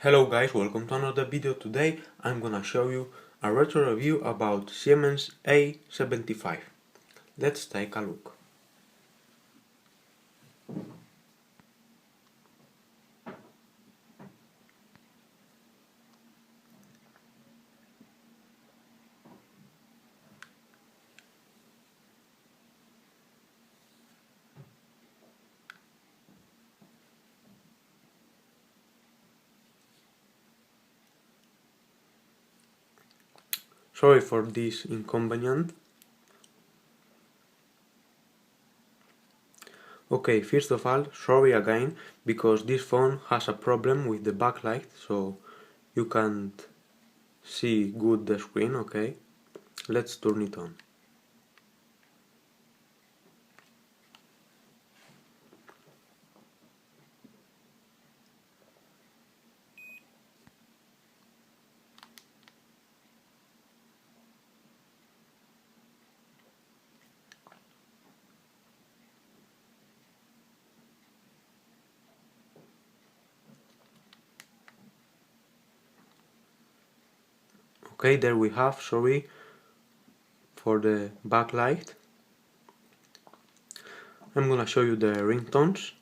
Hello guys, welcome to another video. Today I'm gonna show you a retro review about Siemens A75. Let's take a look. Sorry for this inconvenience. Okay, first of all, sorry again, because this phone has a problem with the backlight, so you can't see good the screen, okay? Let's turn it on. Okay, there we have, sorry for the backlight. I'm gonna show you the ringtones.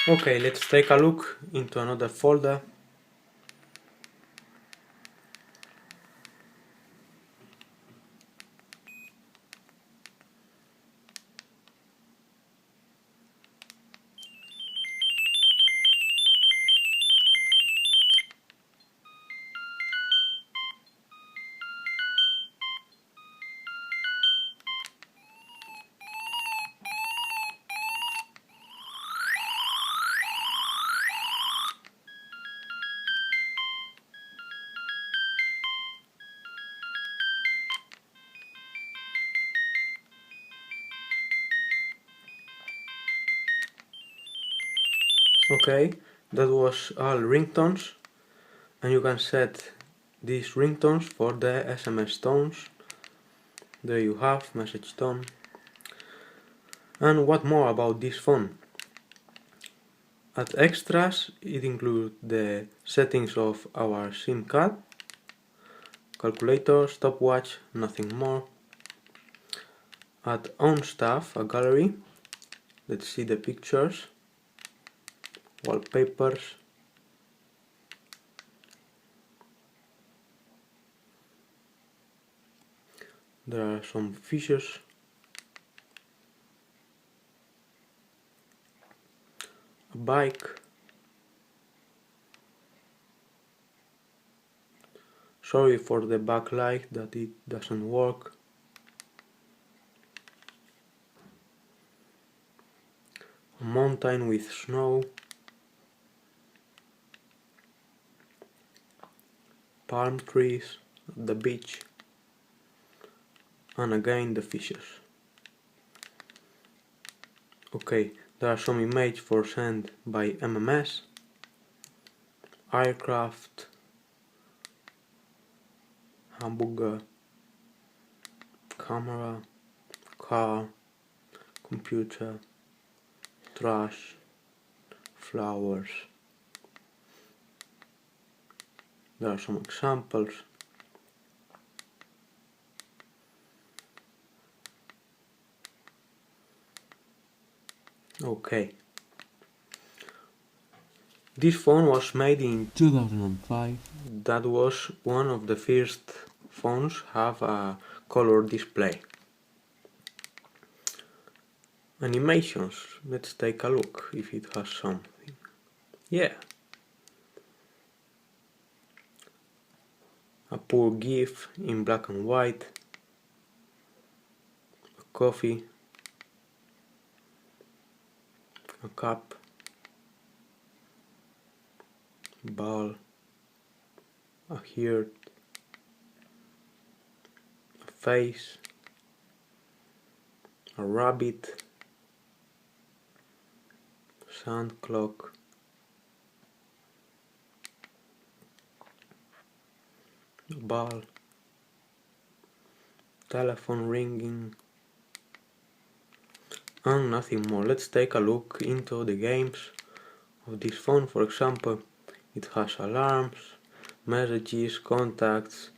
Okay, let's take a look into another folder. Okay, that was all ringtones, and you can set these ringtones for the SMS Tones. There you have message tone. And what more about this phone? At extras, it includes the settings of our SIM card, calculator, stopwatch, nothing more. At own stuff, a gallery. Let's see the pictures, wallpapers. There are some fishes. A bike. Sorry for the backlight that it doesn't work. A mountain with snow. Palm trees at the beach. And again the fishes. Okay, there are some images for sent by MMS. Aircraft. Hamburger. Camera. Car. Computer. Trash. Flowers. There are some examples. Okay. This phone was made in 2005. That was one of the first phones have a color display. Animations. Let's take a look if it has something. Yeah. A poor GIF in black and white. A coffee. A cup. Ball. A heart. A face. A rabbit. Sand clock. A ball. Telephone ringing. And nothing more. Let's take a look into the games of this phone. For example, it has alarms, messages, contacts,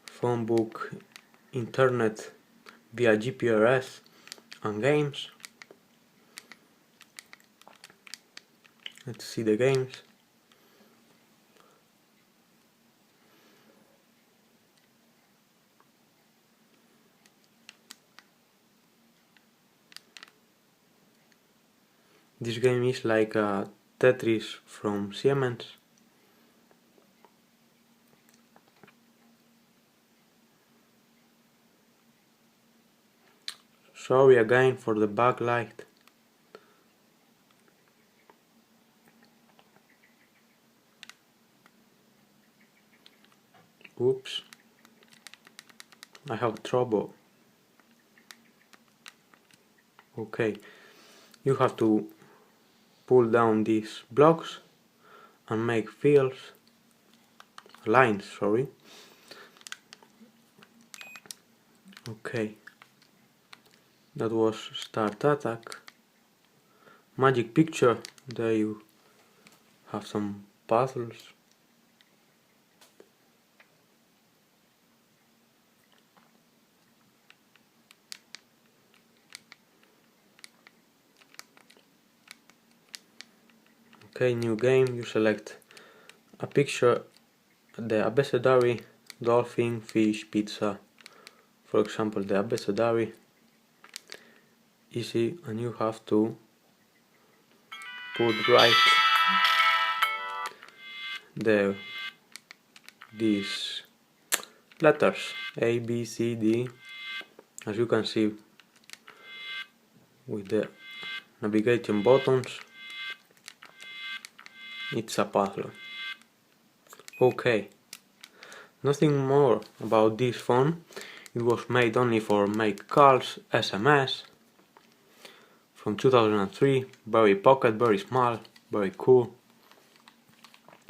phone book, internet via GPRS, and games. Let's see the games. This game is like a Tetris from Siemens. Sorry again for the backlight. Oops. I have trouble. Okay. You have to pull down these blocks and make lines, sorry. Okay. That was start attack. Magic picture. There you have some puzzles. Okay, new game, you select a picture, the abecedary, dolphin, fish, pizza, for example the abecedary, easy, and you have to put right these letters A, B, C, D, as you can see with the navigation buttons. It's a puzzle. Okay, nothing more about this phone. It was made only for make calls, SMS, from 2003, very pocket, very small, very cool.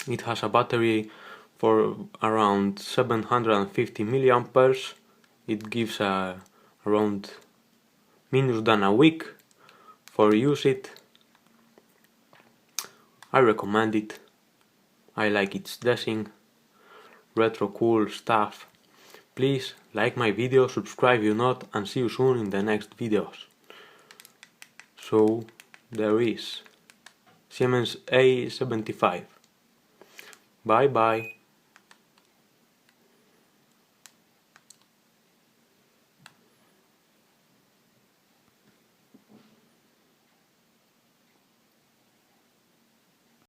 It has a battery for around 750 milliamperes. It gives around minus than a week for use it. I recommend it. I like its design, retro cool stuff. Please like my video, subscribe if not, and see you soon in the next videos. So there is Siemens A75. Bye bye.